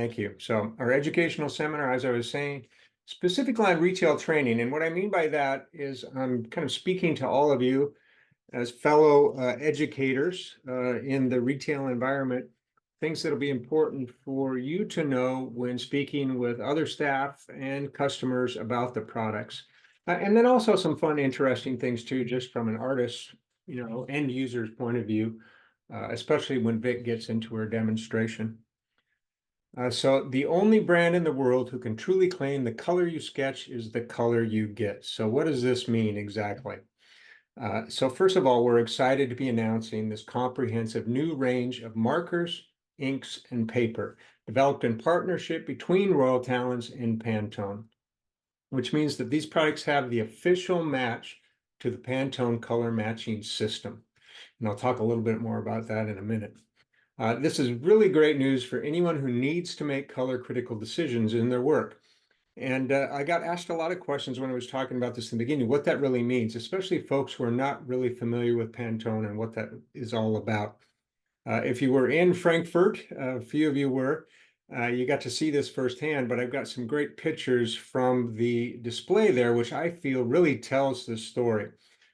Thank you. So our educational seminar, as I was saying, specifically on retail training. And what I mean by that is I'm kind of speaking to all of you as fellow educators in the retail environment, things that'll be important for you to know when speaking with other staff and customers about the products. And then also some fun, interesting things too, just from an artist, end user's point of view, especially when Vic gets into her demonstration. So the only brand in the world who can truly claim the color you sketch is the color you get. So what does this mean exactly? So first of all, we're excited to be announcing this comprehensive new range of markers, inks, and paper developed in partnership between Royal Talens and Pantone, which means that these products have the official match to the Pantone Color Matching System. And I'll talk a little bit more about that in a minute. This is really great news for anyone who needs to make color critical decisions in their work. And I got asked a lot of questions when I was talking about this in the beginning, what that really means, especially folks who are not really familiar with Pantone and what that is all about. If you were in Frankfurt, a few of you were, you got to see this firsthand, but I've got some great pictures from the display there, which I feel really tells the story.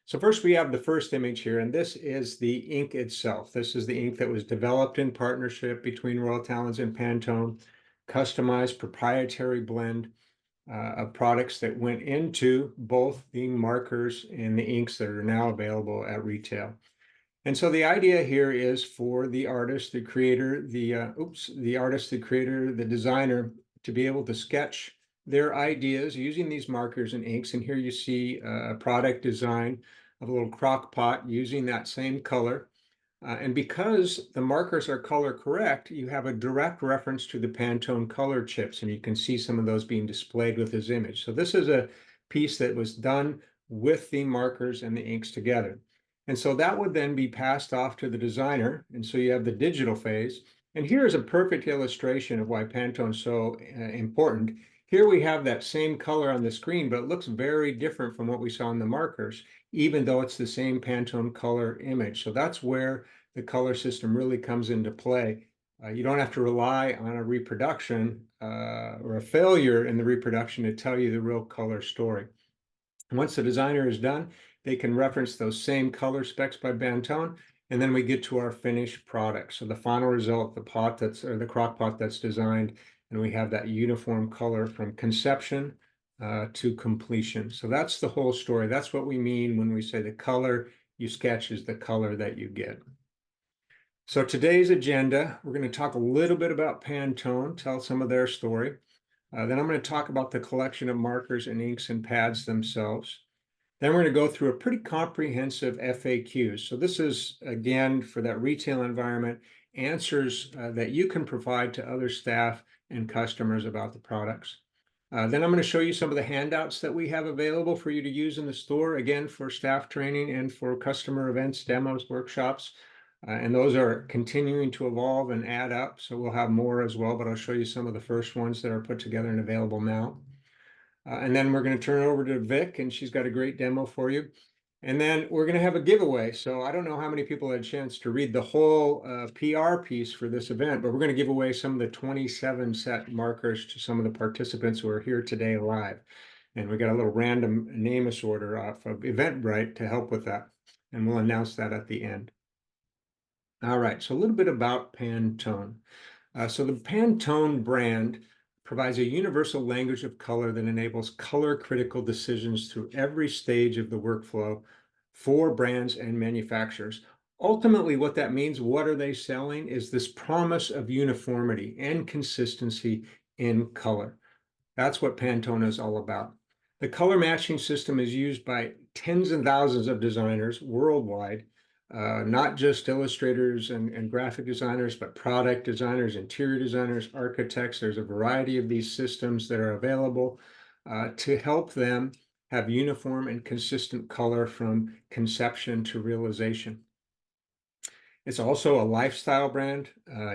So first we have the first image here, and this is the ink itself. This is the ink that was developed in partnership between Royal Talens and Pantone, customized proprietary blend of products that went into both the markers and the inks that are now available at retail. And so the idea here is for the artist, the creator, the designer to be able to sketch their ideas using these markers and inks. And here you see a product design of a little crock pot using that same color. And because the markers are color correct, you have a direct reference to the Pantone color chips, and you can see some of those being displayed with this image. So this is a piece that was done with the markers and the inks together. And so that would then be passed off to the designer. And so you have the digital phase. And here is a perfect illustration of why Pantone is so important. Here we have that same color on the screen, but it looks very different from what we saw in the markers, even though it's the same Pantone color image. So that's where the color system really comes into play. You don't have to rely on a reproduction or a failure in the reproduction to tell you the real color story. Once the designer is done, they can reference those same color specs by Pantone, and then we get to our finished product. So the final result, the crock pot that's designed, and we have that uniform color from conception to completion. So that's the whole story. That's what we mean when we say the color you sketch is the color that you get. So today's agenda, we're going to talk a little bit about Pantone, tell some of their story. Then I'm going to talk about the collection of markers and inks and pads themselves. Then we're going to go through a pretty comprehensive FAQ. So this is, again, for that retail environment, answers that you can provide to other staff and customers about the products. Then I'm going to show you some of the handouts that we have available for you to use in the store, again, for staff training and for customer events, demos, workshops. And those are continuing to evolve and add up. So we'll have more as well, but I'll show you some of the first ones that are put together and available now. And then we're going to turn it over to Vic, and she's got a great demo for you. And then we're going to have a giveaway. So I don't know how many people had a chance to read the whole PR piece for this event, but we're going to give away some of the 27 set markers to some of the participants who are here today live. And we got a little random name order off of Eventbrite to help with that. And we'll announce that at the end. All right, so a little bit about Pantone. So the Pantone brand provides a universal language of color that enables color critical decisions through every stage of the workflow for brands and manufacturers. Ultimately, what that means, what are they selling, is this promise of uniformity and consistency in color. That's what Pantone is all about. The color matching system is used by tens and thousands of designers worldwide, not just illustrators and graphic designers, but product designers, interior designers, architects. There's a variety of these systems that are available to help them have uniform and consistent color from conception to realization. It's also a lifestyle brand.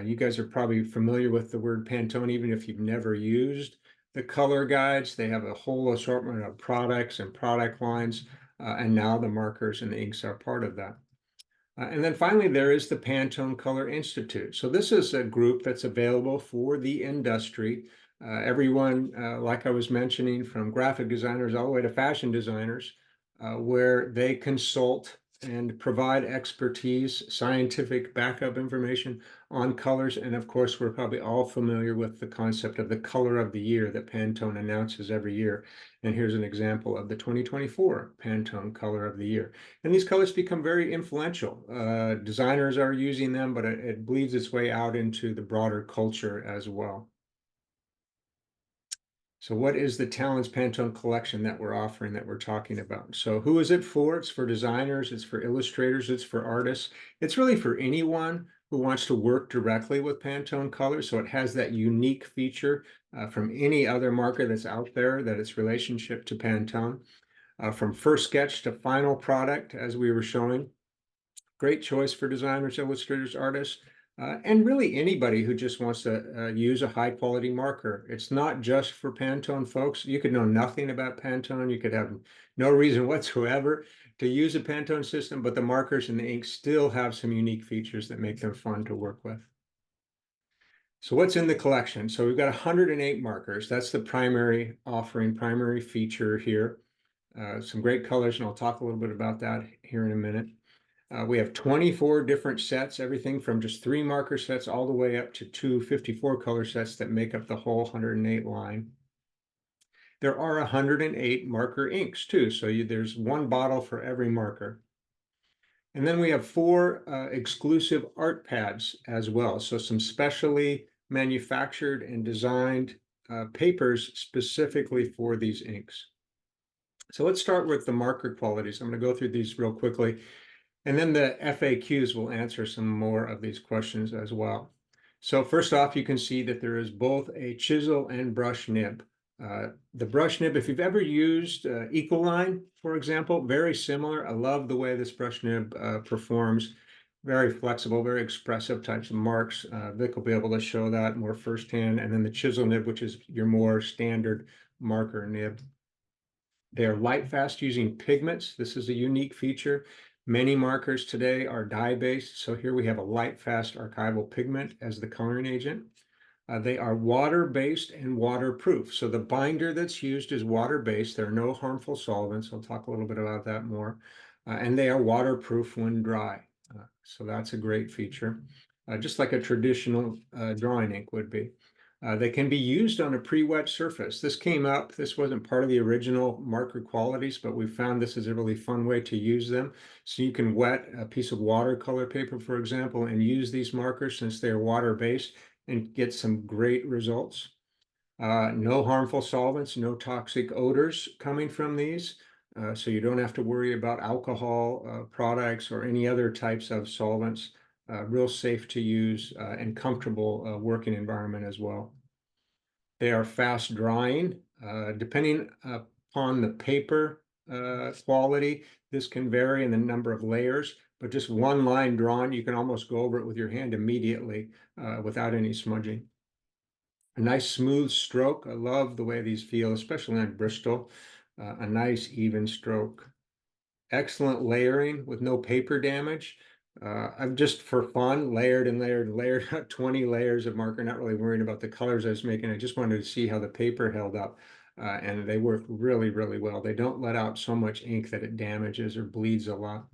You guys are probably familiar with the word Pantone, even if you've never used the color guides. They have a whole assortment of products and product lines, and now the markers and the inks are part of that. And then finally, there is the Pantone Color Institute. So this is a group that's available for the industry. Everyone, like I was mentioning, from graphic designers all the way to fashion designers, where they consult and provide expertise, scientific backup information on colors. And of course, we're probably all familiar with the concept of the color of the year that Pantone announces every year. And here's an example of the 2024 Pantone Color of the Year. And these colors become very influential. Designers are using them, but it bleeds its way out into the broader culture as well. So what is the Talens Pantone collection that we're offering, that we're talking about? So who is it for? It's for designers, it's for illustrators, it's for artists. It's really for anyone who wants to work directly with Pantone colors. So it has that unique feature from any other marker that's out there, that its relationship to Pantone. From first sketch to final product, as we were showing. Great choice for designers, illustrators, artists, and really anybody who just wants to use a high quality marker. It's not just for Pantone folks. You could know nothing about Pantone. You could have no reason whatsoever to use a Pantone system, but the markers and the ink still have some unique features that make them fun to work with. So what's in the collection? So we've got 108 markers. That's the primary offering, primary feature here. Some great colors, and I'll talk a little bit about that here in a minute. We have 24 different sets, everything from just 3 marker sets all the way up to 2 54 color sets that make up the whole 108 line. There are 108 marker inks too, so there's one bottle for every marker. And then we have 4 exclusive art pads as well, so some specially manufactured and designed papers specifically for these inks. So let's start with the marker qualities. I'm going to go through these real quickly. And then the FAQs will answer some more of these questions as well. So first off, you can see that there is both a chisel and brush nib. The brush nib, if you've ever used Ecoline, for example, very similar. I love the way this brush nib performs. Very flexible, very expressive types of marks. Vic will be able to show that more firsthand. And then the chisel nib, which is your more standard marker nib. They are light fast using pigments. This is a unique feature. Many markers today are dye-based, so here we have a light fast archival pigment as the coloring agent. They are water-based and waterproof. So the binder that's used is water-based. There are no harmful solvents. I'll talk a little bit about that more. And they are waterproof when dry. So that's a great feature, just like a traditional drawing ink would be. They can be used on a pre-wet surface. This came up, this wasn't part of the original marker qualities, but we found this is a really fun way to use them. So you can wet a piece of watercolor paper, for example, and use these markers since they're water-based and get some great results. No harmful solvents, no toxic odors coming from these. So you don't have to worry about alcohol products or any other types of solvents. Real safe to use and comfortable working environment as well. They are fast drying. Depending upon the paper quality, this can vary in the number of layers, but just one line drawn, you can almost go over it with your hand immediately without any smudging. A nice smooth stroke. I love the way these feel, especially on Bristol. A nice even stroke. Excellent layering with no paper damage. I've just for fun layered and layered and layered 20 layers of marker, not really worrying about the colors I was making. I just wanted to see how the paper held up, and they work really, really well. They don't let out so much ink that it damages or bleeds a lot.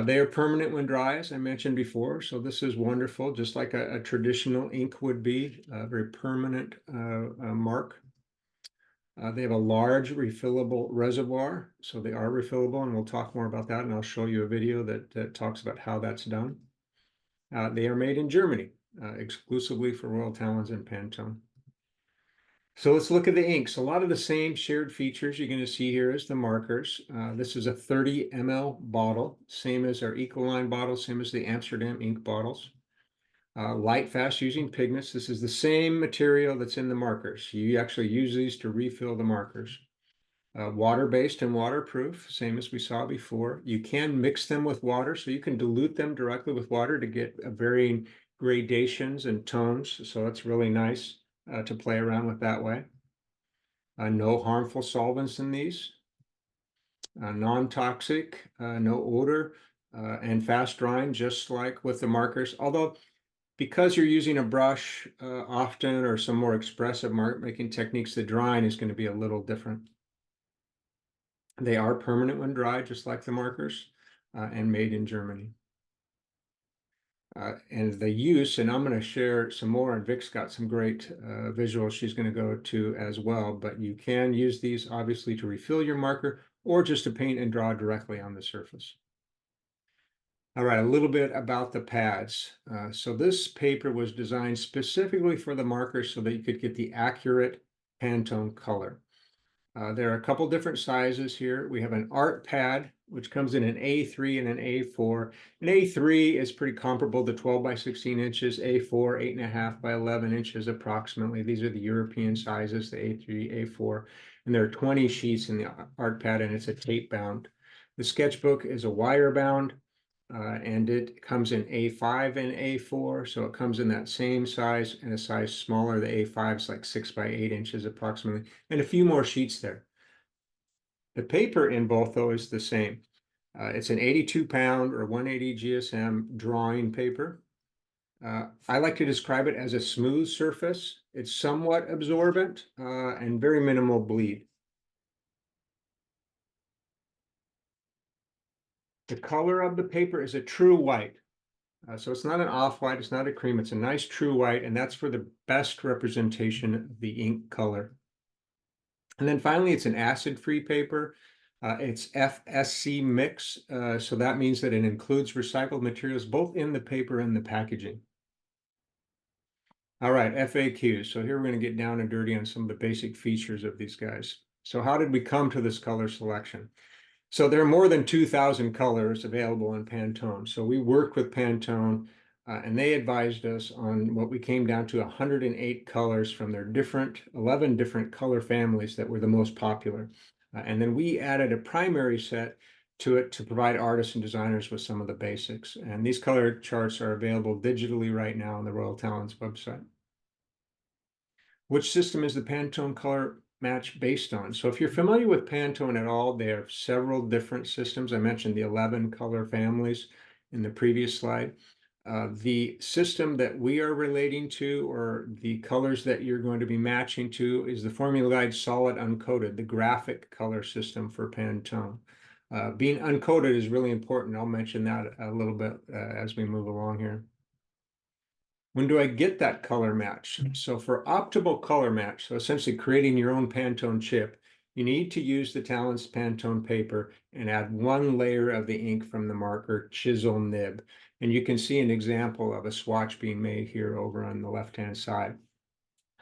They are permanent when dry, as I mentioned before, so this is wonderful, just like a traditional ink would be, a very permanent mark. They have a large refillable reservoir, so they are refillable, and we'll talk more about that, and I'll show you a video that talks about how that's done. They are made in Germany, exclusively for Royal Talens and Pantone. So let's look at the inks. A lot of the same shared features you're going to see here as the markers. This is a 30 ml bottle, same as our Ecoline bottle, same as the Amsterdam ink bottles. Light fast using pigments. This is the same material that's in the markers. You actually use these to refill the markers. Water-based and waterproof, same as we saw before. You can mix them with water, so you can dilute them directly with water to get varying gradations and tones. So it's really nice to play around with that way. No harmful solvents in these. Non-toxic, no odor. and fast drying, just like with the markers. Although, because you're using a brush often or some more expressive mark making techniques, the drying is going to be a little different. They are permanent when dry, just like the markers, and made in Germany. And the use, and I'm going to share some more, and Vic's got some great visuals she's going to go to as well, but you can use these obviously to refill your marker or just to paint and draw directly on the surface. All right, a little bit about the pads. So this paper was designed specifically for the markers so that you could get the accurate Pantone color. There are a couple different sizes here. We have an art pad, which comes in an A3 and an A4. An A3 is pretty comparable to 12 by 16 inches, A4, 8.5 by 11 inches approximately. These are the European sizes, the A3, A4. And there are 20 sheets in the art pad, and it's a tape bound. The sketchbook is a wire bound, and it comes in A5 and A4, so it comes in that same size and a size smaller. The A5 is like 6 by 8 inches approximately, and a few more sheets there. The paper in both, though, is the same. It's an 82-pound or 180 GSM drawing paper. I like to describe it as a smooth surface. It's somewhat absorbent and very minimal bleed. The color of the paper is a true white. So it's not an off-white, it's not a cream, it's a nice true white, and that's for the best representation of the ink color. And then finally, it's an acid-free paper. It's FSC mix, so that means that it includes recycled materials both in the paper and the packaging. All right, FAQs. So here we're going to get down and dirty on some of the basic features of these guys. So how did we come to this color selection? So there are more than 2,000 colors available in Pantone. So we worked with Pantone, and they advised us on what we came down to 108 colors from their 11 different color families that were the most popular. And then we added a primary set to it to provide artists and designers with some of the basics. And these color charts are available digitally right now on the Royal Talens website. Which system is the Pantone Color Match based on? So if you're familiar with Pantone at all, they have several different systems. I mentioned the 11 color families in the previous slide. The system that we are relating to, or the colors that you're going to be matching to, is the Formula Guide Solid Uncoated, the graphic color system for Pantone. Being uncoated is really important. I'll mention that a little bit as we move along here. When do I get that color match? So for optimal color match, so essentially creating your own Pantone chip, you need to use the Talens Pantone paper and add one layer of the ink from the marker chisel nib. And you can see an example of a swatch being made here over on the left-hand side.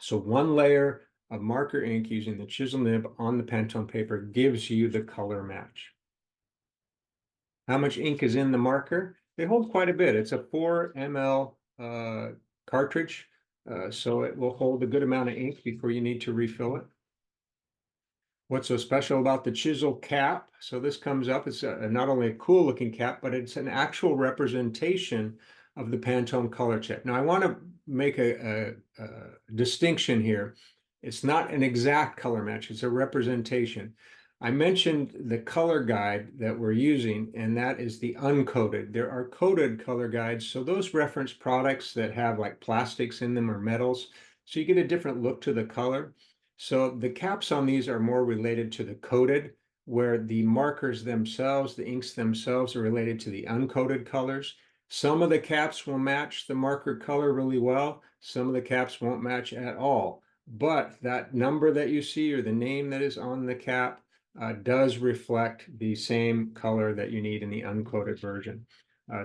So one layer of marker ink using the chisel nib on the Pantone paper gives you the color match. How much ink is in the marker? They hold quite a bit. It's a 4 ml cartridge, so it will hold a good amount of ink before you need to refill it. What's so special about the chisel cap? So this comes up, it's not only a cool looking cap, but it's an actual representation of the Pantone color chip. Now I want to make a distinction here. It's not an exact color match, it's a representation. I mentioned the color guide that we're using, and that is the uncoated. There are coated color guides, so those reference products that have like plastics in them or metals, so you get a different look to the color. So the caps on these are more related to the coated, where the markers themselves, the inks themselves, are related to the uncoated colors. Some of the caps will match the marker color really well. Some of the caps won't match at all. But that number that you see or the name that is on the cap does reflect the same color that you need in the uncoated version.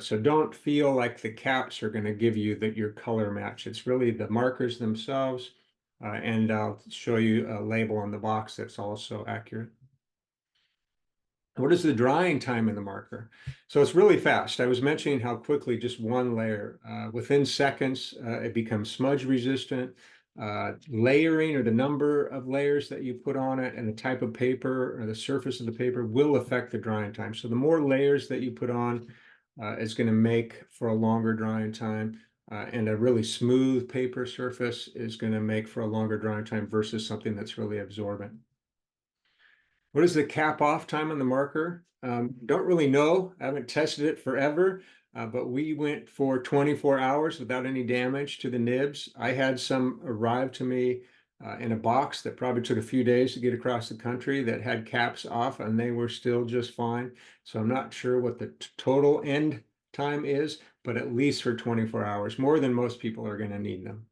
So don't feel like the caps are going to give you your color match. It's really the markers themselves, and I'll show you a label on the box that's also accurate. What is the drying time in the marker? So it's really fast. I was mentioning how quickly just one layer, within seconds, it becomes smudge resistant. Layering, or the number of layers that you put on it, and the type of paper or the surface of the paper will affect the drying time. So the more layers that you put on is going to make for a longer drying time, and a really smooth paper surface is going to make for a longer drying time versus something that's really absorbent. What is the cap off time on the marker? Don't really know. I haven't tested it forever, but we went for 24 hours without any damage to the nibs. I had some arrive to me in a box that probably took a few days to get across the country that had caps off, and they were still just fine. So I'm not sure what the total end time is, but at least for 24 hours, more than most people are going to need them.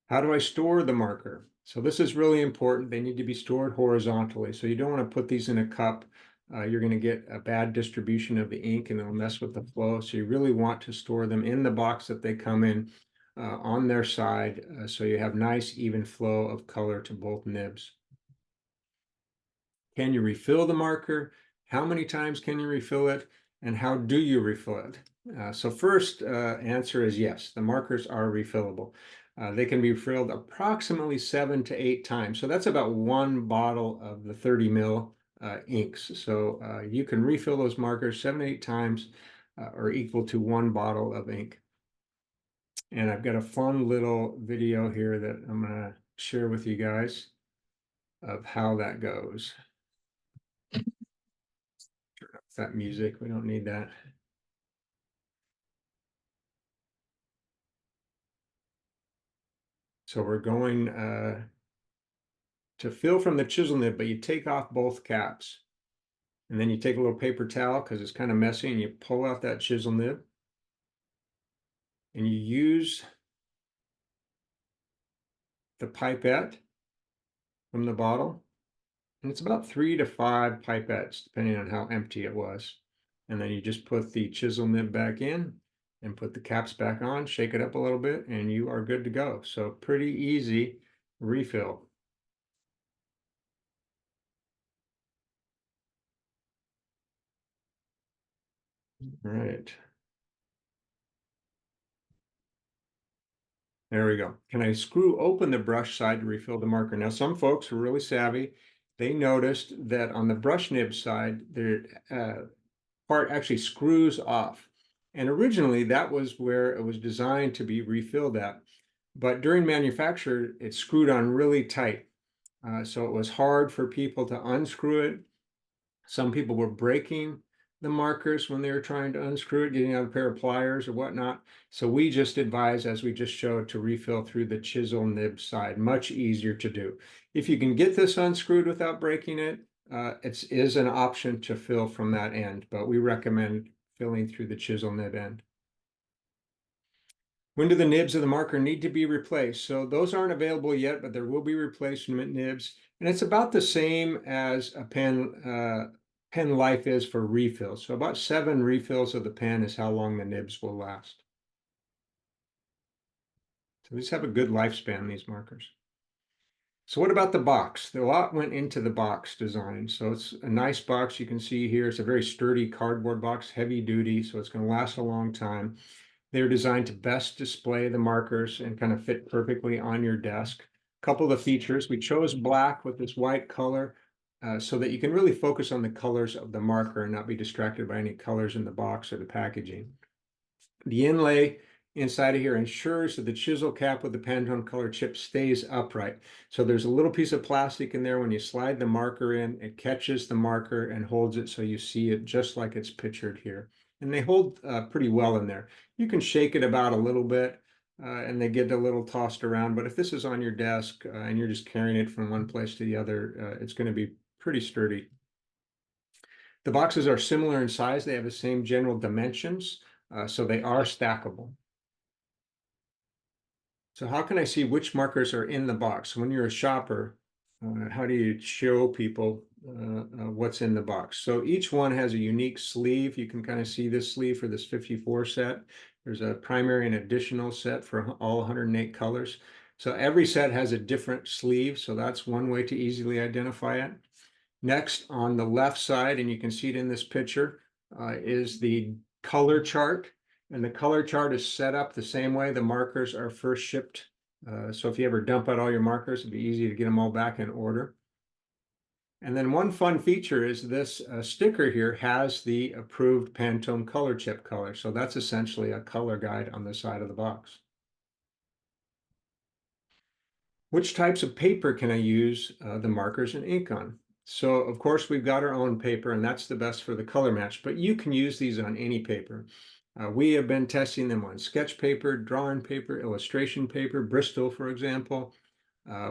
How do I store the marker? So this is really important. They need to be stored horizontally. So you don't want to put these in a cup. You're going to get a bad distribution of the ink and it'll mess with the flow. So you really want to store them in the box that they come in on their side. So you have nice even flow of color to both nibs. Can you refill the marker? How many times can you refill it? And how do you refill it? So first answer is yes, the markers are refillable. They can be refilled approximately 7 to 8 times. So that's about one bottle of the 30 ml inks. So you can refill those markers 7 to 8 times or equal to one bottle of ink. And I've got a fun little video here that I'm going to share with you guys of how that goes. Turn off that music. We don't need that. So we're going to fill from the chisel nib, but you take off both caps. And then you take a little paper towel because it's kind of messy and you pull out that chisel nib. And you use the pipette from the bottle. And it's about 3 to 5 pipettes, depending on how empty it was. And then you just put the chisel nib back in and put the caps back on, shake it up a little bit, and you are good to go. So pretty easy refill. All right. There we go. Can I screw open the brush side to refill the marker? Now, some folks are really savvy. They noticed that on the brush nib side, the part actually screws off. And originally, that was where it was designed to be refilled at. But during manufacture, it screwed on really tight. So it was hard for people to unscrew it. Some people were breaking the markers when they were trying to unscrew it, getting out a pair of pliers or whatnot. So we just advise, as we just showed, to refill through the chisel nib side. Much easier to do. If you can get this unscrewed without breaking it, it is an option to fill from that end, but we recommend filling through the chisel nib end. When do the nibs of the marker need to be replaced? So those aren't available yet, but there will be replacement nibs. And it's about the same as a pen life is for refills. So about 7 refills of the pen is how long the nibs will last. So these have a good lifespan, these markers. So what about the box? A lot went into the box design. So it's a nice box you can see here. It's a very sturdy cardboard box, heavy duty, so it's going to last a long time. They're designed to best display the markers and kind of fit perfectly on your desk. A couple of the features, we chose black with this white color so that you can really focus on the colors of the marker and not be distracted by any colors in the box or the packaging. The inlay inside of here ensures that the chisel cap with the Pantone color chip stays upright. So there's a little piece of plastic in there. When you slide the marker in, it catches the marker and holds it so you see it just like it's pictured here. And they hold pretty well in there. You can shake it about a little bit and they get a little tossed around. But if this is on your desk and you're just carrying it from one place to the other, it's going to be pretty sturdy. The boxes are similar in size. They have the same general dimensions, so they are stackable. So how can I see which markers are in the box? When you're a shopper, how do you show people what's in the box? So each one has a unique sleeve. You can kind of see this sleeve for this 54 set. There's a primary and additional set for all 108 colors. So every set has a different sleeve. So that's one way to easily identify it. Next, on the left side, and you can see it in this picture, is the color chart. And the color chart is set up the same way the markers are first shipped. So if you ever dump out all your markers, it'd be easy to get them all back in order. And then one fun feature is this sticker here has the approved Pantone color chip color. So that's essentially a color guide on the side of the box. Which types of paper can I use the markers and ink on? So of course we've got our own paper and that's the best for the color match, but you can use these on any paper. We have been testing them on sketch paper, drawing paper, illustration paper, Bristol, for example,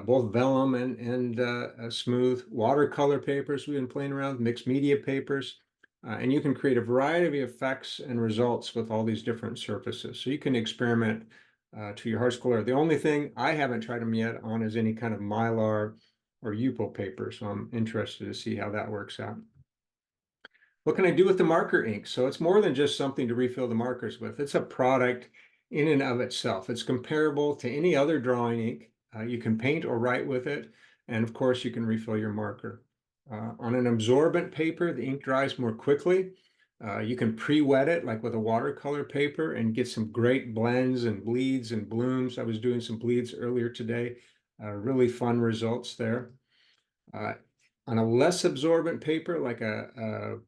both vellum and smooth watercolor papers. We've been playing around with mixed media papers, and you can create a variety of effects and results with all these different surfaces. So you can experiment to your heart's content. The only thing I haven't tried them yet on is any kind of Mylar or Yupo paper, so I'm interested to see how that works out. What can I do with the marker ink? So it's more than just something to refill the markers with. It's a product in and of itself. It's comparable to any other drawing ink. You can paint or write with it, and of course you can refill your marker. On an absorbent paper, the ink dries more quickly. You can pre-wet it like with a watercolor paper and get some great blends and bleeds and blooms. I was doing some bleeds earlier today. Really fun results there. On a less absorbent paper, like a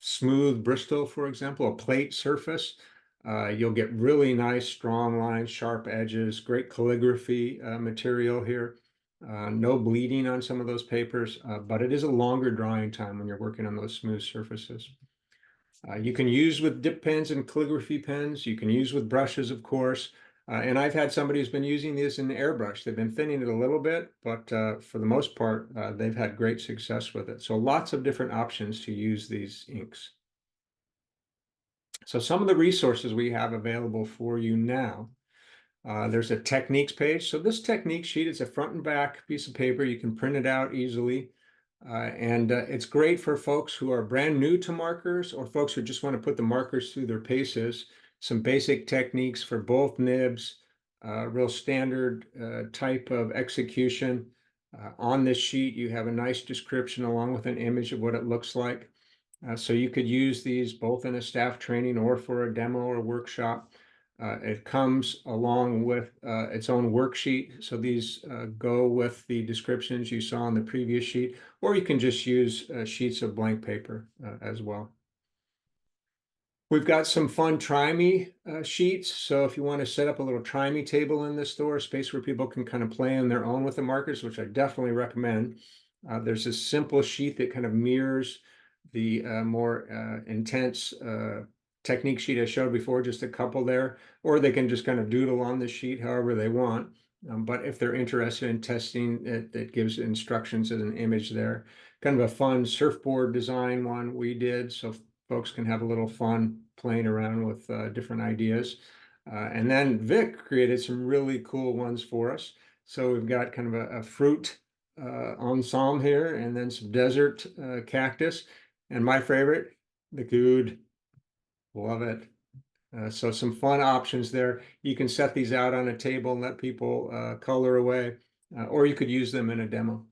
smooth Bristol, for example, a plate surface, you'll get really nice, strong lines, sharp edges, great calligraphy material here. No bleeding on some of those papers, but it is a longer drying time when you're working on those smooth surfaces. You can use with dip pens and calligraphy pens. You can use with brushes, of course. And I've had somebody who's been using this in airbrush. They've been thinning it a little bit, but for the most part, they've had great success with it. So lots of different options to use these inks. So some of the resources we have available for you now. There's a techniques page. So this technique sheet is a front and back piece of paper. You can print it out easily. And it's great for folks who are brand new to markers or folks who just want to put the markers through their paces. Some basic techniques for both nibs, real standard type of execution. On this sheet, you have a nice description along with an image of what it looks like. So you could use these both in a staff training or for a demo or workshop. It comes along with its own worksheet. So these go with the descriptions you saw on the previous sheet, or you can just use sheets of blank paper as well. We've got some fun Try Me sheets. So if you want to set up a little Try Me table in the store, a space where people can kind of play on their own with the markers, which I definitely recommend. There's a simple sheet that kind of mirrors the more intense technique sheet I showed before, just a couple there, or they can just kind of doodle on the sheet however they want. But if they're interested in testing, it gives instructions as an image there. Kind of a fun surfboard design one we did, so folks can have a little fun playing around with different ideas. And then Vic created some really cool ones for us. So we've got kind of a fruit ensemble here, and then some desert cactus. And my favorite, the good. Love it. So some fun options there. You can set these out on a table and let people color away, or you could use them in a demo.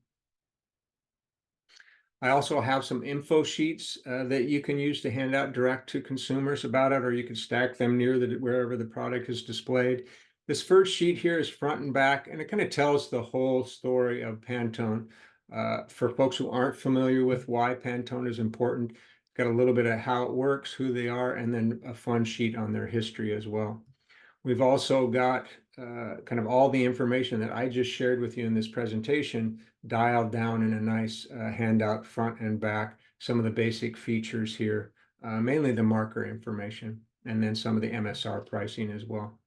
I also have some info sheets that you can use to hand out direct to consumers about it, or you can stack them near wherever the product is displayed. This first sheet here is front and back, and it kind of tells the whole story of Pantone. For folks who aren't familiar with why Pantone is important, got a little bit of how it works, who they are, and then a fun sheet on their history as well. We've also got kind of all the information that I just shared with you in this presentation dialed down in a nice handout front and back, some of the basic features here, mainly the marker information, and then some of the MSR pricing as well.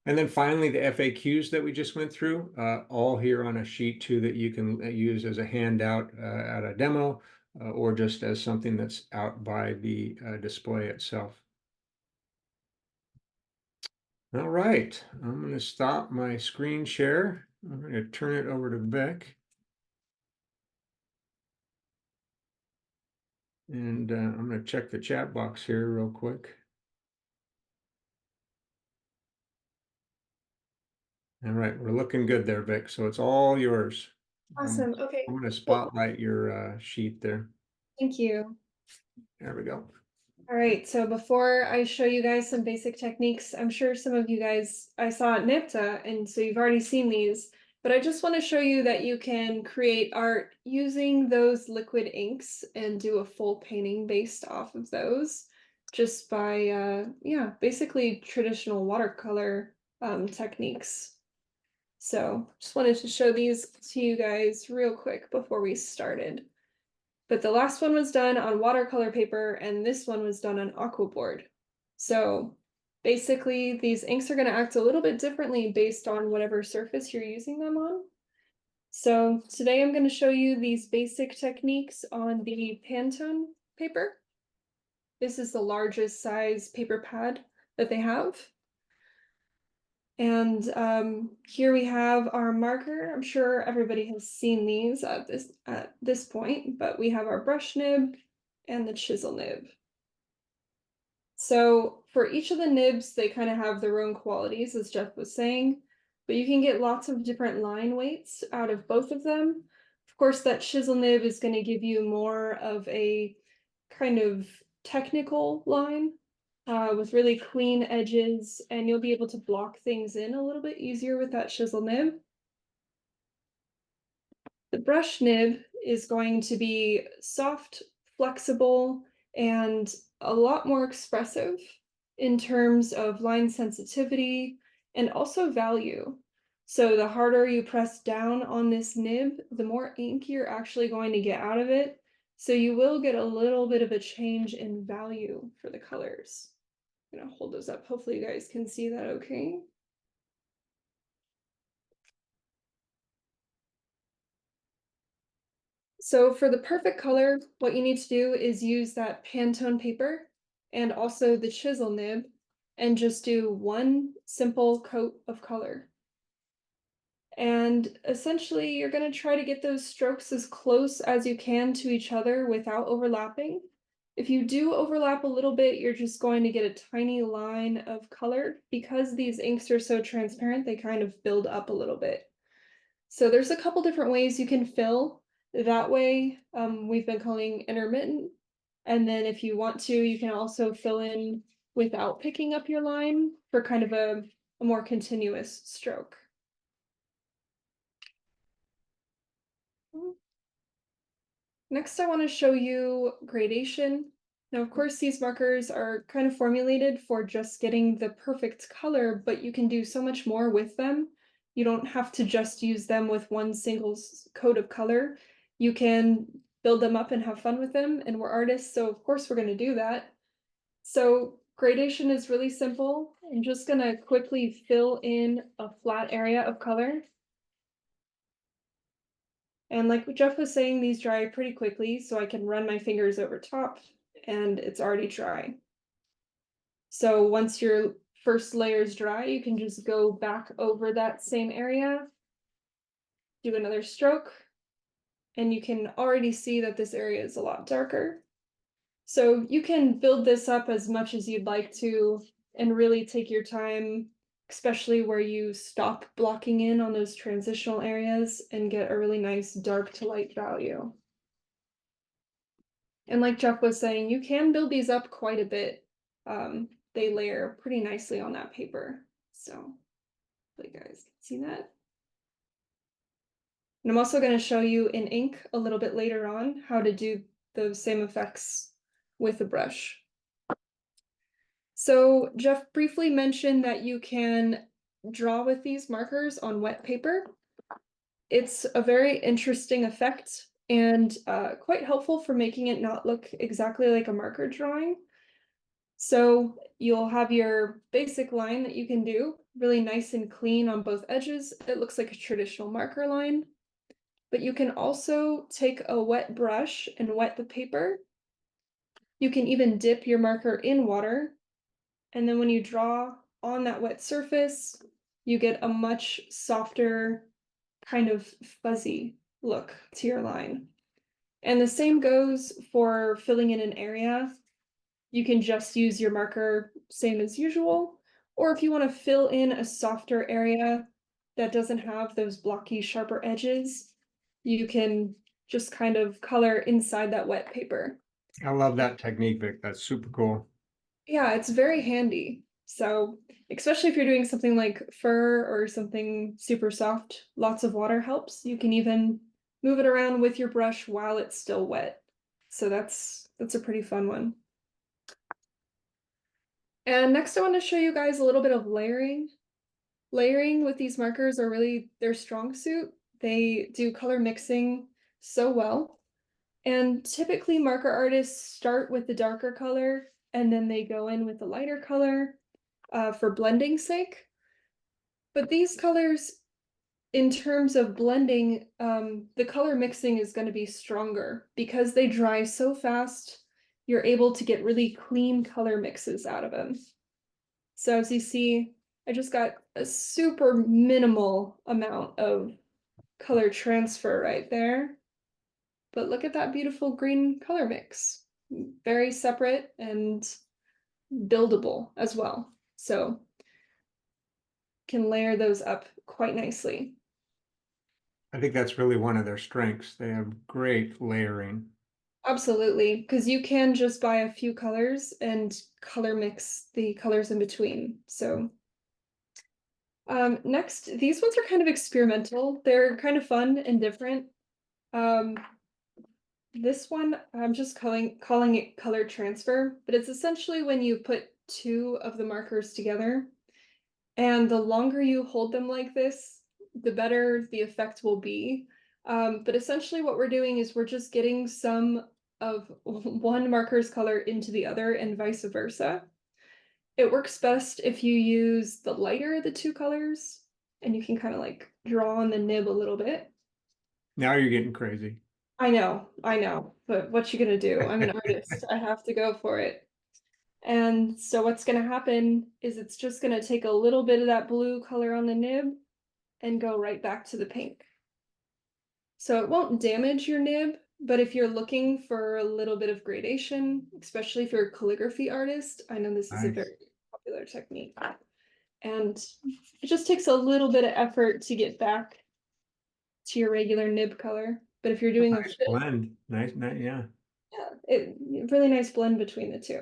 And then finally, the FAQs that we just went through, all here on a sheet too that you can use as a handout at a demo or just as something that's out by the display itself. All right, I'm going to stop my screen share. I'm going to turn it over to Vic. And I'm going to check the chat box here real quick. All right, we're looking good there, Vic. So it's all yours. Awesome. Okay. I'm going to spotlight your sheet there. Thank you. There we go. All right, so before I show you guys some basic techniques, I'm sure some of you guys I saw at NIPTA, and so you've already seen these, but I just want to show you that you can create art using those liquid inks and do a full painting based off of those just by, yeah, basically traditional watercolor techniques. So just wanted to show these to you guys real quick before we started. But the last one was done on watercolor paper and this one was done on aquaboard. So basically these inks are going to act a little bit differently based on whatever surface you're using them on. So today I'm going to show you these basic techniques on the Pantone paper. This is the largest size paper pad that they have. And here we have our marker. I'm sure everybody has seen these at this point, but we have our brush nib and the chisel nib. So for each of the nibs, they kind of have their own qualities, as Jeff was saying, but you can get lots of different line weights out of both of them. Of course, that chisel nib is going to give you more of a kind of technical line with really clean edges, and you'll be able to block things in a little bit easier with that chisel nib. The brush nib is going to be soft, flexible, and a lot more expressive in terms of line sensitivity and also value. So the harder you press down on this nib, the more ink you're actually going to get out of it. So you will get a little bit of a change in value for the colors. I'm gonna hold those up. Hopefully you guys can see that okay. So for the perfect color, what you need to do is use that Pantone paper and also the chisel nib and just do one simple coat of color. And essentially you're going to try to get those strokes as close as you can to each other without overlapping. If you do overlap a little bit, you're just going to get a tiny line of color. Because these inks are so transparent, they kind of build up a little bit. So there's a couple different ways you can fill that way. We've been calling intermittent. And then if you want to, you can also fill in without picking up your line for kind of a more continuous stroke. Next, I want to show you gradation. Now, of course, these markers are kind of formulated for just getting the perfect color, but you can do so much more with them. You don't have to just use them with one single coat of color. You can build them up and have fun with them, and we're artists, so of course we're going to do that. So gradation is really simple. I'm just going to quickly fill in a flat area of color. And like Jeff was saying, these dry pretty quickly, so I can run my fingers over top and it's already dry. So once your first layer is dry, you can just go back over that same area, do another stroke, and you can already see that this area is a lot darker. So you can build this up as much as you'd like to and really take your time, especially where you stop blocking in on those transitional areas and get a really nice dark to light value. And like Jeff was saying, you can build these up quite a bit. They layer pretty nicely on that paper. So you guys can see that. And I'm also going to show you in ink a little bit later on how to do those same effects with a brush. So Jeff briefly mentioned that you can draw with these markers on wet paper. It's a very interesting effect and quite helpful for making it not look exactly like a marker drawing. So you'll have your basic line that you can do, really nice and clean on both edges. It looks like a traditional marker line. But you can also take a wet brush and wet the paper. You can even dip your marker in water. And then when you draw on that wet surface, you get a much softer, kind of fuzzy look to your line. And the same goes for filling in an area. You can just use your marker same as usual, or if you want to fill in a softer area that doesn't have those blocky, sharper edges, you can just kind of color inside that wet paper. I love that technique, Vic. That's super cool. Yeah, it's very handy. So, especially if you're doing something like fur or something super soft, lots of water helps. You can even move it around with your brush while it's still wet. So that's a pretty fun one. And next I want to show you guys a little bit of layering. layering with these markers are really their strong suit. They do color mixing so well. And typically marker artists start with the darker color and then they go in with the lighter color for blending sake. But these colors, in terms of blending, the color mixing is going to be stronger because they dry so fast. You're able to get really clean color mixes out of them. So as you see, I just got a super minimal amount of color transfer right there. But look at that beautiful green color mix. Very separate and buildable as well. So can layer those up quite nicely. I think that's really one of their strengths. They have great layering. Absolutely, because you can just buy a few colors and color mix the colors in between. So next, these ones are kind of experimental. They're kind of fun and different. Um, this one, I'm just calling it color transfer, but it's essentially when you put two of the markers together, and the longer you hold them like this, the better the effect will be. But essentially what we're doing is we're just getting some of one marker's color into the other and vice versa. It works best if you use the lighter of the two colors, and you can kind of like draw on the nib a little bit. Now you're getting crazy. I know, but what you gonna do? I'm an artist. I have to go for it. And so what's gonna happen is it's just gonna take a little bit of that blue color on the nib and go right back to the pink. So it won't damage your nib, but if you're looking for a little bit of gradation, especially if you're a calligraphy artist, I know this is a Nice. very popular technique. And it just takes a little bit of effort to get back to your regular nib color. But if you're doing a Nice blend. Nice, nice, yeah. really nice blend between the two.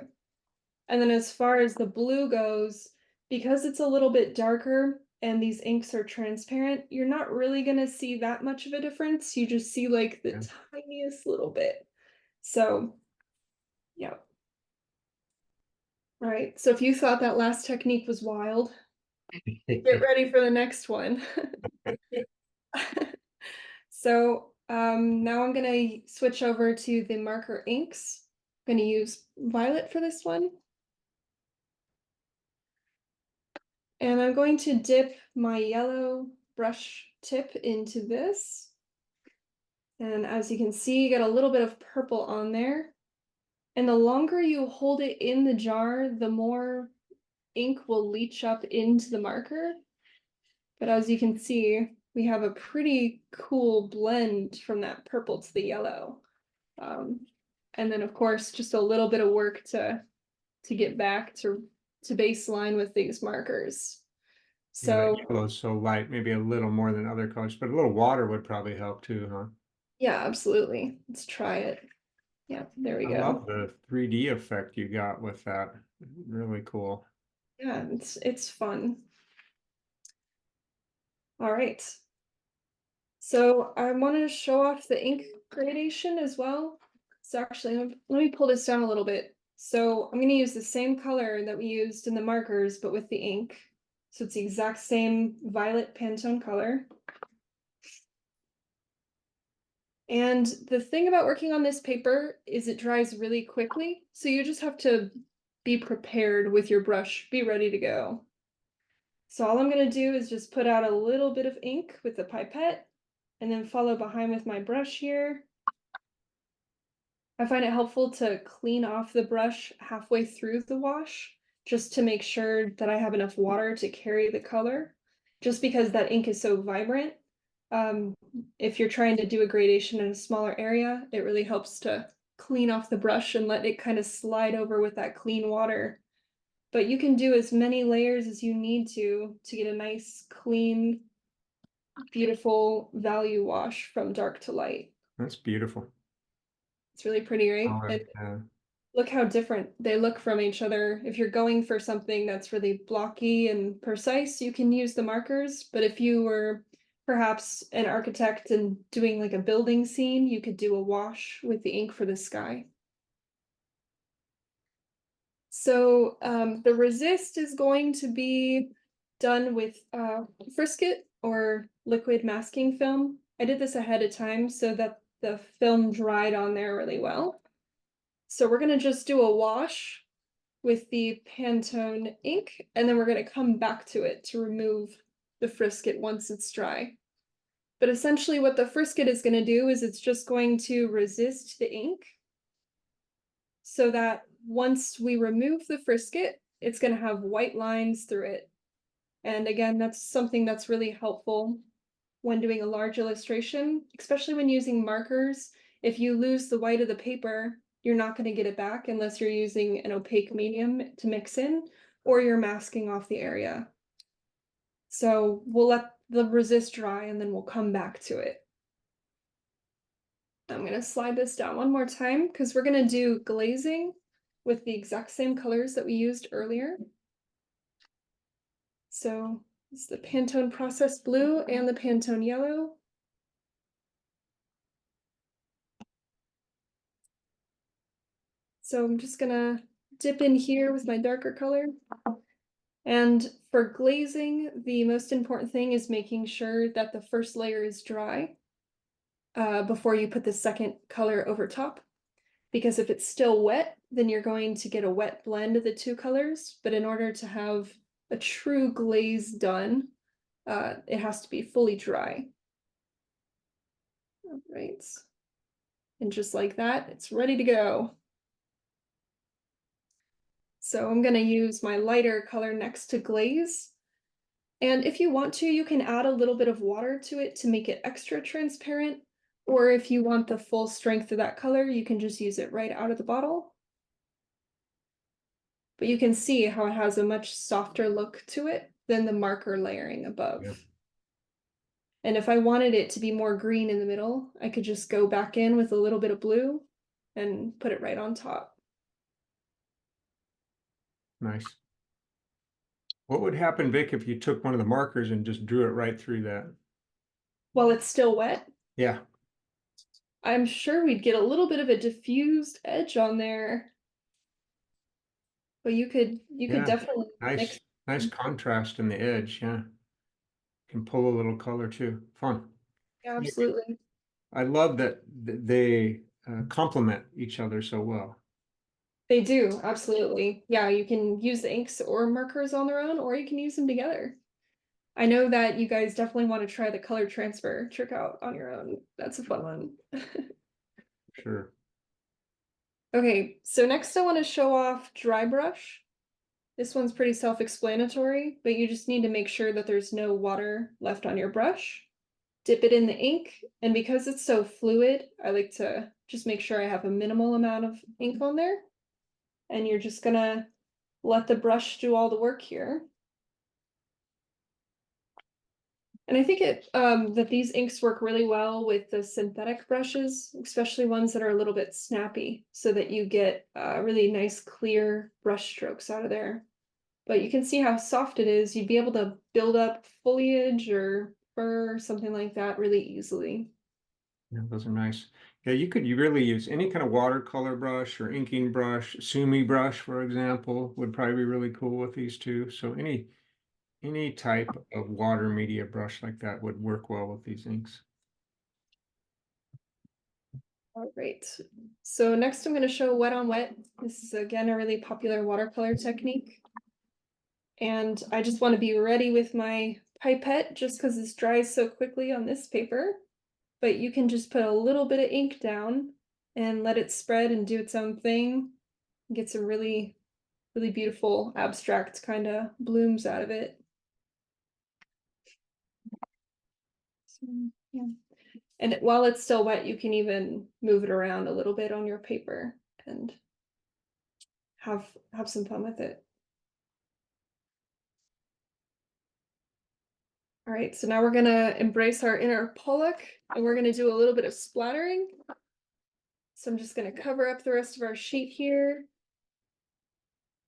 And then as far as the blue goes, because it's a little bit darker and these inks are transparent, you're not really gonna see that much of a difference. You just see like the Yeah. tiniest little bit. So, yeah. All right. So if you thought that last technique was wild, get ready for the next one. So now I'm gonna switch over to the marker inks. I'm gonna use violet for this one. And I'm going to dip my yellow brush tip into this. And as you can see, you get a little bit of purple on there. And the longer you hold it in the jar, the more ink will leach up into the marker. But as you can see, we have a pretty cool blend from that purple to the yellow. And then of course, just a little bit of work to get back to baseline with these markers. Yeah, that So yellow's so light, maybe a little more than other colors, but a little water would probably help too, huh? yeah, absolutely. Let's try it. Yeah, there we I go. love the 3D effect you got with that. Really cool. Yeah, it's fun. All right. So I want to show off the ink gradation as well. So actually, let me pull this down a little bit. So I'm going to use the same color that we used in the markers, but with the ink. So it's the exact same violet Pantone color. And the thing about working on this paper is it dries really quickly. So you just have to be prepared with your brush, be ready to go. So all I'm going to do is just put out a little bit of ink with the pipette and then follow behind with my brush here. I find it helpful to clean off the brush halfway through the wash, just to make sure that I have enough water to carry the color, just because that ink is so vibrant. Um, if you're trying to do a gradation in a smaller area, it really helps to clean off the brush and let it kind of slide over with that clean water. But you can do as many layers as you need to get a nice, clean, beautiful value wash from dark to light. That's beautiful. It's really pretty, right? And Color, yeah. look how different they look from each other. If you're going for something that's really blocky and precise, you can use the markers. But if you were perhaps an architect and doing like a building scene, you could do a wash with the ink for the sky. So the resist is going to be done with frisket or liquid masking film. I did this ahead of time so that the film dried on there really well. So we're gonna just do a wash with the Pantone ink, and then we're gonna come back to it to remove the frisket once it's dry. But essentially what the frisket is gonna do is it's just going to resist the ink so that once we remove the frisket, it's gonna have white lines through it. And again, that's something that's really helpful when doing a large illustration, especially when using markers. If you lose the white of the paper, you're not going to get it back unless you're using an opaque medium to mix in, or you're masking off the area. So we'll let the resist dry and then we'll come back to it. I'm going to slide this down one more time because we're going to do glazing with the exact same colors that we used earlier. So it's the Pantone Processed Blue and the Pantone Yellow. So I'm just gonna dip in here with my darker color. And for glazing, the most important thing is making sure that the first layer is dry before you put the second color over top. Because if it's still wet, then you're going to get a wet blend of the two colors. But in order to have a true glaze done, it has to be fully dry. All right. And just like that, it's ready to go. So I'm going to use my lighter color next to glaze. And if you want to, you can add a little bit of water to it to make it extra transparent. Or if you want the full strength of that color, you can just use it right out of the bottle. But you can see how it has a much softer look to it than the marker layering above. Yep. And if I wanted it to be more green in the middle, I could just go back in with a little bit of blue and put it right on top. Nice. What would happen, Vic, if you took one of the markers and just drew it right through that? While it's still wet, Yeah. I'm sure we'd get a little bit of a diffused edge on there. But you could Yeah. definitely mix. Nice contrast in the edge. Yeah. Can pull a little color too. Fun. Yeah, absolutely. I love that they complement each other so well. They do, absolutely. Yeah, you can use the inks or markers on their own, or you can use them together. I know that you guys definitely want to try the color transfer trick out on your own. That's a fun one. Sure. Okay, so next I want to show off dry brush. This one's pretty self-explanatory, but you just need to make sure that there's no water left on your brush. Dip it in the ink, and because it's so fluid, I like to just make sure I have a minimal amount of ink on there. And you're just gonna let the brush do all the work here. And I think that these inks work really well with the synthetic brushes, especially ones that are a little bit snappy, so that you get really nice clear brush strokes out of there. But you can see how soft it is. You'd be able to build up foliage or fur or something like that really easily. Yeah, those are nice. Yeah, you really use any kind of watercolor brush or inking brush. Sumi brush, for example, would probably be really cool with these two. So any type of water media brush like that would work well with these inks. All right. So next I'm going to show wet on wet. This is again a really popular watercolor technique. And I just want to be ready with my pipette just because this dries so quickly on this paper. But you can just put a little bit of ink down and let it spread and do its own thing. Get some really, really beautiful abstract kind of blooms out of it. So, yeah. And while it's still wet, you can even move it around a little bit on your paper and have some fun with it. All right, so now we're gonna embrace our inner Pollock and we're gonna do a little bit of splattering. So I'm just gonna cover up the rest of our sheet here.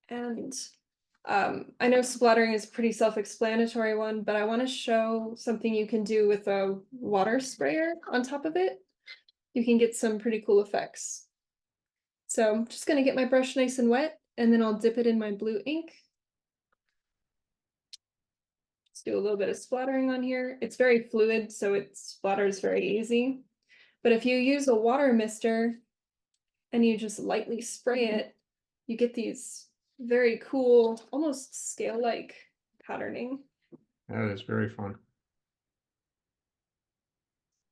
And I know splattering is a pretty self-explanatory one, but I want to show something you can do with a water sprayer on top of it. You can get some pretty cool effects. So I'm just gonna get my brush nice and wet, and then I'll dip it in my blue ink. do a little bit of splattering on here. It's very fluid, so it splatters very easy. But if you use a water mister and you just lightly spray it, you get these very cool, almost scale-like patterning. That is very fun.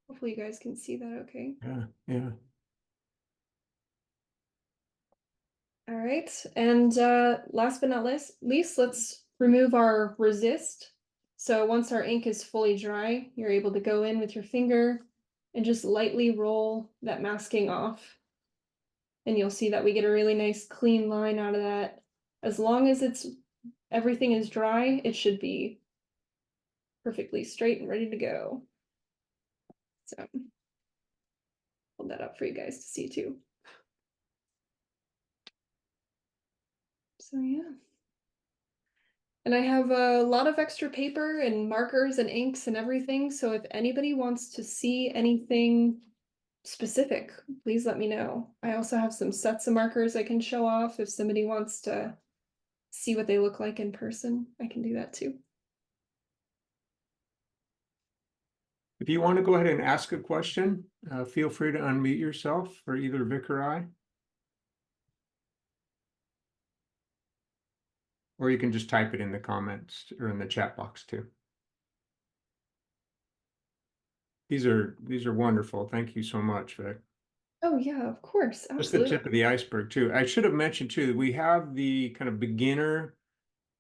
Hopefully you guys can see that okay. Yeah, yeah. All right, and last but not least, let's remove our resist. So once our ink is fully dry, you're able to go in with your finger and just lightly roll that masking off. And you'll see that we get a really nice clean line out of that. As long as everything is dry, it should be perfectly straight and ready to go. So hold that up for you guys to see too. So yeah. And I have a lot of extra paper and markers and inks and everything. So if anybody wants to see anything specific, please let me know. I also have some sets of markers I can show off if somebody wants to see what they look like in person. I can do that too. If you want to go ahead and ask a question, feel free to unmute yourself for either Vic or I. Or you can just type it in the comments or in the chat box too. These are wonderful. Thank you so much, Vic. Oh yeah, of course, Just the absolutely. tip of the iceberg too. I should have mentioned too that we have the kind of beginner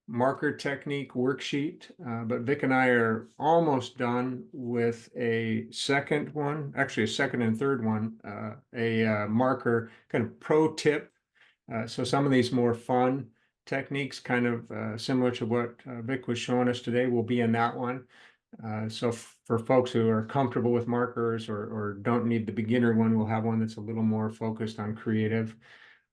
marker technique worksheet, but Vic and I are almost done with a second one, actually a second and third one, a marker kind of pro tip. So some of these more fun techniques, kind of similar to what Vic was showing us today, will be in that one. So for folks who are comfortable with markers or don't need the beginner one, we'll have one that's a little more focused on creative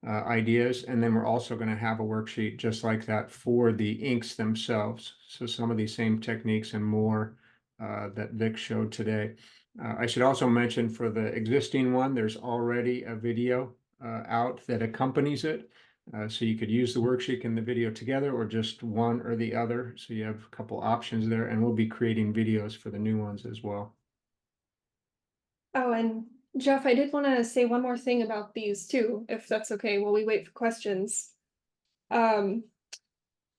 ideas. And then we're also going to have a worksheet just like that for the inks themselves. So some of these same techniques and more that Vic showed today. I should also mention for the existing one, there's already a video out that accompanies it. So you could use the worksheet and the video together or just one or the other. So you have a couple options there, and we'll be creating videos for the new ones as well. Oh, and Jeff, I did want to say one more thing about these too, if that's okay, while we wait for questions.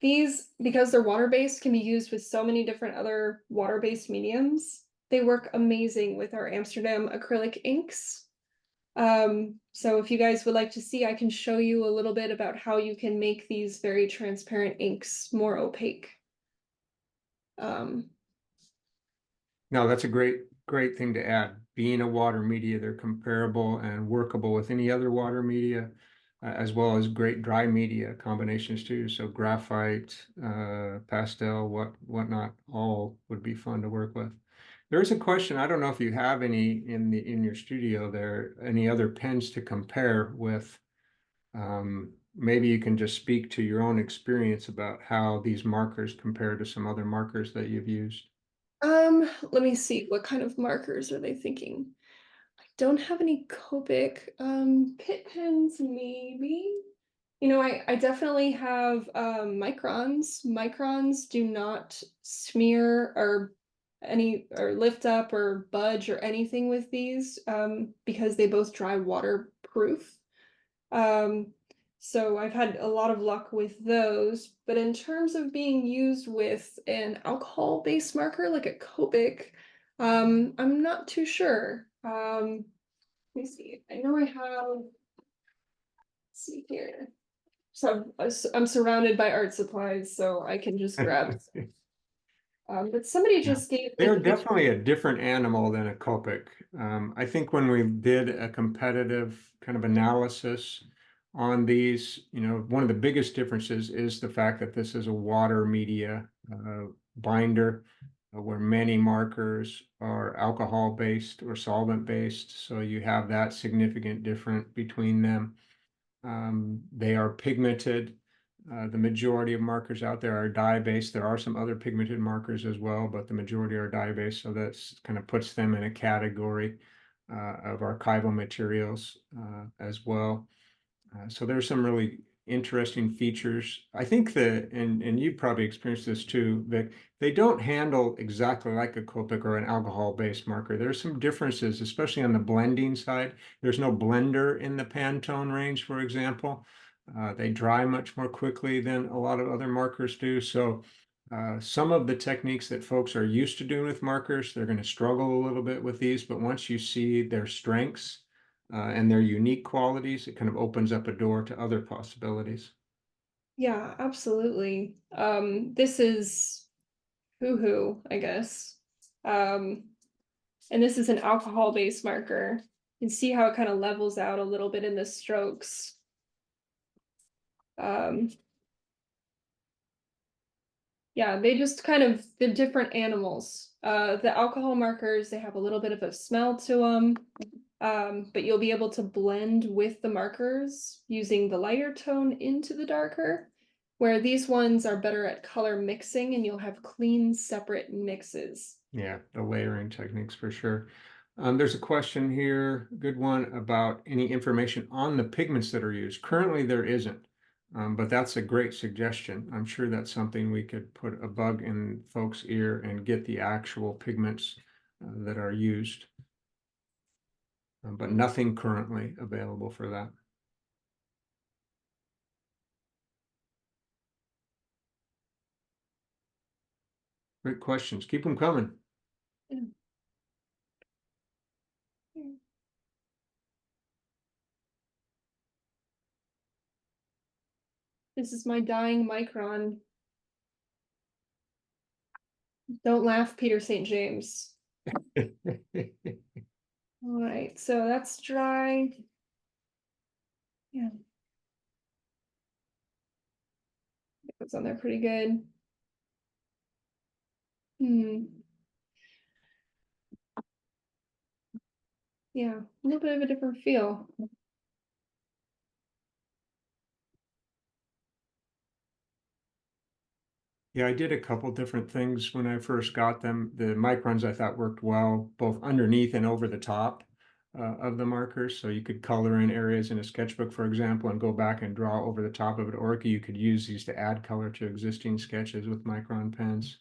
These, because they're water-based, can be used with so many different other water-based mediums. They work amazing with our Amsterdam acrylic inks. So if you guys would like to see, I can show you a little bit about how you can make these very transparent inks more opaque. No, that's a great thing to add. Being a water media, they're comparable and workable with any other water media, as well as great dry media combinations too. So graphite, pastel, whatnot, all would be fun to work with. There's a question. I don't know if you have any in your studio there, any other pens to compare with. Maybe you can just speak to your own experience about how these markers compare to some other markers that you've used. Let me see, what kind of markers are they thinking? I don't have any Copic, Pitt pens, maybe. You know, I definitely have microns. Microns do not smear or lift up or budge or anything with these because they both dry waterproof. Um, so I've had a lot of luck with those. But in terms of being used with an alcohol-based marker like a Copic, I'm not too sure. Let me see. I know I have. Let's see here. So I'm surrounded by art supplies, so I can just grab. But somebody Yeah. just gave They're like the. definitely a different animal than a Copic. I think when we did a competitive kind of analysis on these, one of the biggest differences is the fact that this is a water media binder, where many markers are alcohol-based or solvent-based. So you have that significant difference between them. They are pigmented. The majority of markers out there are dye-based. There are some other pigmented markers as well, but the majority are dye-based. So that's kind of puts them in a category of archival materials as well. So there's some really interesting features. I think and you probably experienced this too, Vic, they don't handle exactly like a Copic or an alcohol-based marker. There's some differences, especially on the blending side. There's no blender in the Pantone range, for example. They dry much more quickly than a lot of other markers do. So some of the techniques that folks are used to doing with markers, they're going to struggle a little bit with these, but once you see their strengths and their unique qualities, it kind of opens up a door to other possibilities. Yeah, absolutely. This is hoo-hoo, I guess. Um, and this is an alcohol-based marker. You can see how it kind of levels out a little bit in the strokes. Um, yeah, they just kind of, the different animals. The alcohol markers, they have a little bit of a smell to them. But you'll be able to blend with the markers using the lighter tone into the darker, where these ones are better at color mixing and you'll have clean, separate mixes. Yeah, the layering techniques for sure. There's a question here, good one, about any information on the pigments that are used. Currently, there isn't, but that's a great suggestion. I'm sure that's something we could put a bug in folks' ear and get the actual pigments that are used, but nothing currently available for that. Great questions. Keep them coming. Yeah. This is my dying micron. Don't laugh, Peter St. James. All right, so that's dry. Yeah, it goes on there pretty good. Yeah, a little bit of a different feel. Yeah, I did a couple different things when I first got them. The microns I thought worked well, both underneath and over the top of the markers. So you could color in areas in a sketchbook, for example, and go back and draw over the top of it. Or you could use these to add color to existing sketches with micron pens.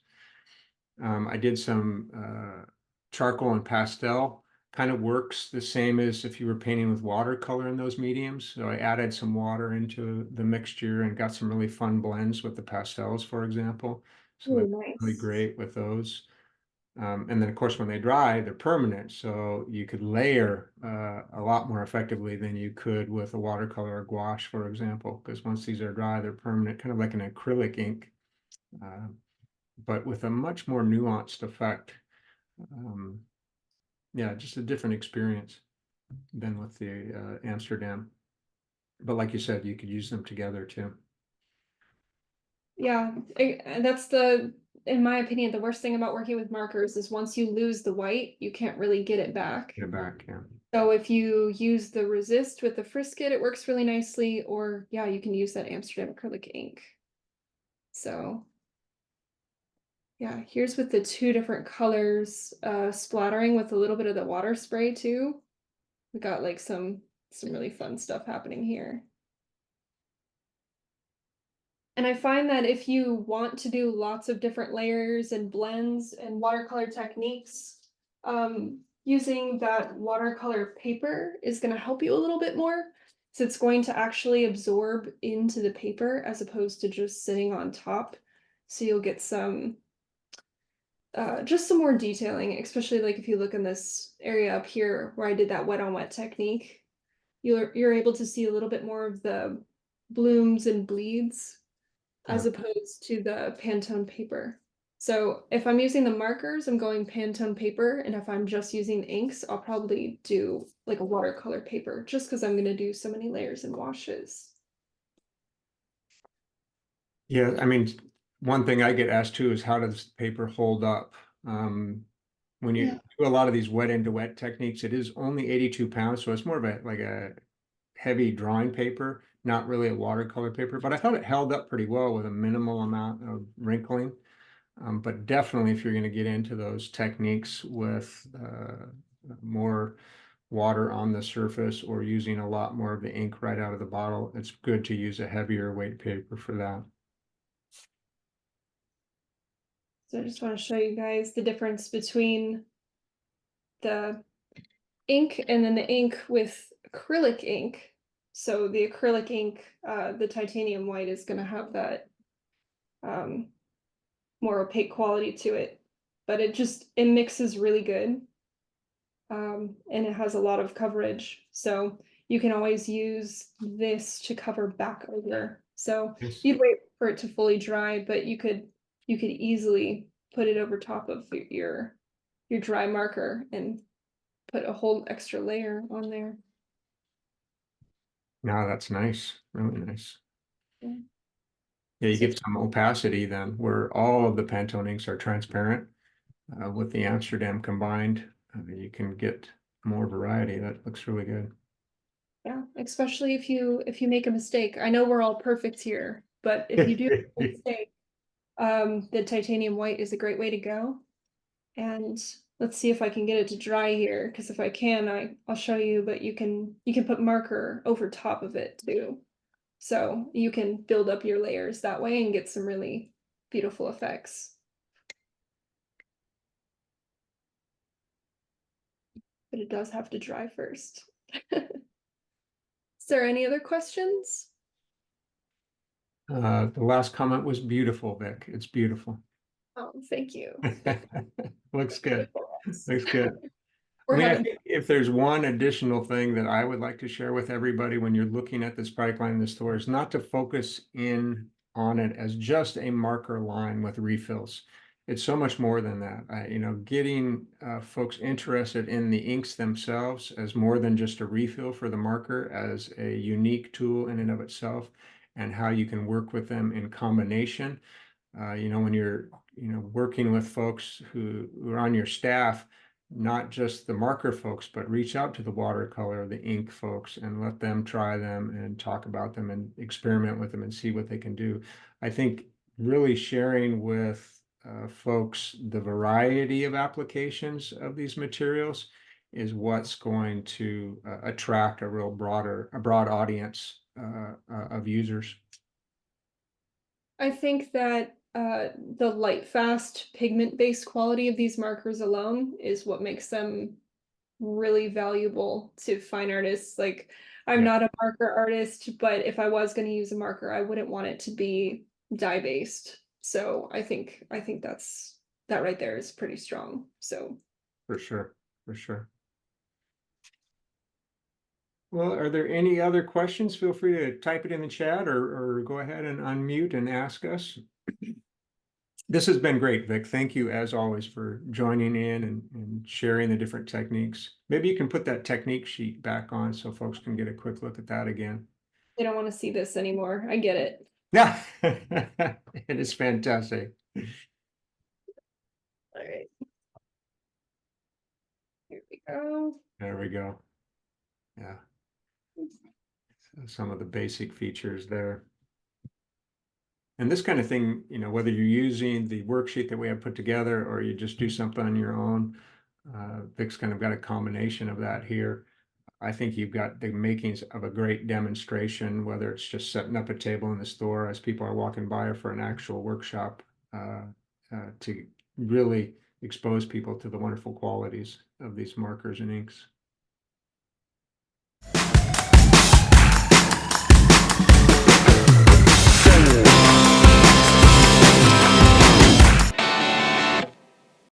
I did some charcoal and pastel. Kind of works the same as if you were painting with watercolor in those mediums. So I added some water into the mixture and got some really fun blends with the pastels, for example. So Oh, they're really nice. great with those. And then, of course, when they dry, they're permanent. So you could layer a lot more effectively than you could with a watercolor or gouache, for example, because once these are dry, they're permanent, kind of like an acrylic ink. Uh, but with a much more nuanced effect. Um, yeah, just a different experience than with the Amsterdam. But like you said, you could use them together too. Yeah, that's in my opinion, the worst thing about working with markers is once you lose the white, you can't really get it back. Get it back, yeah. So if you use the resist with the Frisket, it works really nicely, or yeah, you can use that Amsterdam acrylic ink. So yeah, here's with the two different colors, splattering with a little bit of the water spray too. We got like some really fun stuff happening here. And I find that if you want to do lots of different layers and blends and watercolor techniques, using that watercolor paper is going to help you a little bit more. So it's going to actually absorb into the paper as opposed to just sitting on top. So you'll get some, just some more detailing, especially like if you look in this area up here where I did that wet on wet technique, you're able to see a little bit more of the blooms and bleeds as Yeah. opposed to the Pantone paper. So if I'm using the markers, I'm going Pantone paper, and if I'm just using inks, I'll probably do like a watercolor paper, just because I'm going to do so many layers and washes. Yeah, I mean, one thing I get asked too is how does paper hold up? When Yeah. you do a lot of these wet into wet techniques, it is only 82 pounds, so it's more of a like a heavy drawing paper, not really a watercolor paper, but I thought it held up pretty well with a minimal amount of wrinkling. But definitely if you're going to get into those techniques with more water on the surface or using a lot more of the ink right out of the bottle, it's good to use a heavier weight paper for that. So I just want to show you guys the difference between the ink and then the ink with acrylic ink. So the acrylic ink, the titanium white is going to have that more opaque quality to it, but it mixes really good. And it has a lot of coverage. So you can always use this to cover back over. So Yes. you'd wait for it to fully dry, but you could easily put it over top of your dry marker and put a whole extra layer on there. Now that's nice, really nice. Yeah. Yeah, you So get some opacity then, where all of the Pantone inks are transparent. With the Amsterdam combined, you can get more variety. That looks really good. yeah, especially if you make a mistake. I know we're all perfect here, but if you do make a mistake, the titanium white is a great way to go. And let's see if I can get it to dry here, because if I can, I'll show you, but you can put marker over top of it too. So you can build up your layers that way and get some really beautiful effects. But it does have to dry first. Is there any other questions? The last comment was beautiful, Vic. It's beautiful. Oh, thank you. Looks good. Looks good. I We're mean, I having think if there's one additional thing that I would like to share with everybody when you're looking at this product line in the store is not to focus in on it as just a marker line with refills. It's so much more than that. Getting folks interested in the inks themselves as more than just a refill for the marker, as a unique tool in and of itself, and how you can work with them in combination. When you're, working with folks who are on your staff, not just the marker folks, but reach out to the watercolor, the ink folks, and let them try them and talk about them and experiment with them and see what they can do. I think really sharing with folks the variety of applications of these materials is what's going to attract a broad audience of users. I think that the light fast pigment based quality of these markers alone is what makes them really valuable to fine artists. Like, I'm Yeah, not a marker artist, but if I was going to use a marker, I wouldn't want it to be dye based. So I think that right there is pretty strong. So for sure, for sure. Well, are there any other questions? Feel free to type it in the chat or go ahead and unmute and ask us. This has been great, Vic. Thank you, as always, for joining in and sharing the different techniques. Maybe you can put that technique sheet back on so folks can get a quick look at that again. they don't want to see this anymore. I get it. Yeah, it is fantastic. All right. Here we go. There we go. Yeah. So some of the basic features there. And this kind of thing, whether you're using the worksheet that we have put together or you just do something on your own, Vic's kind of got a combination of that here. I think you've got the makings of a great demonstration, whether it's just setting up a table in the store as people are walking by or for an actual workshop, to really expose people to the wonderful qualities of these markers and inks.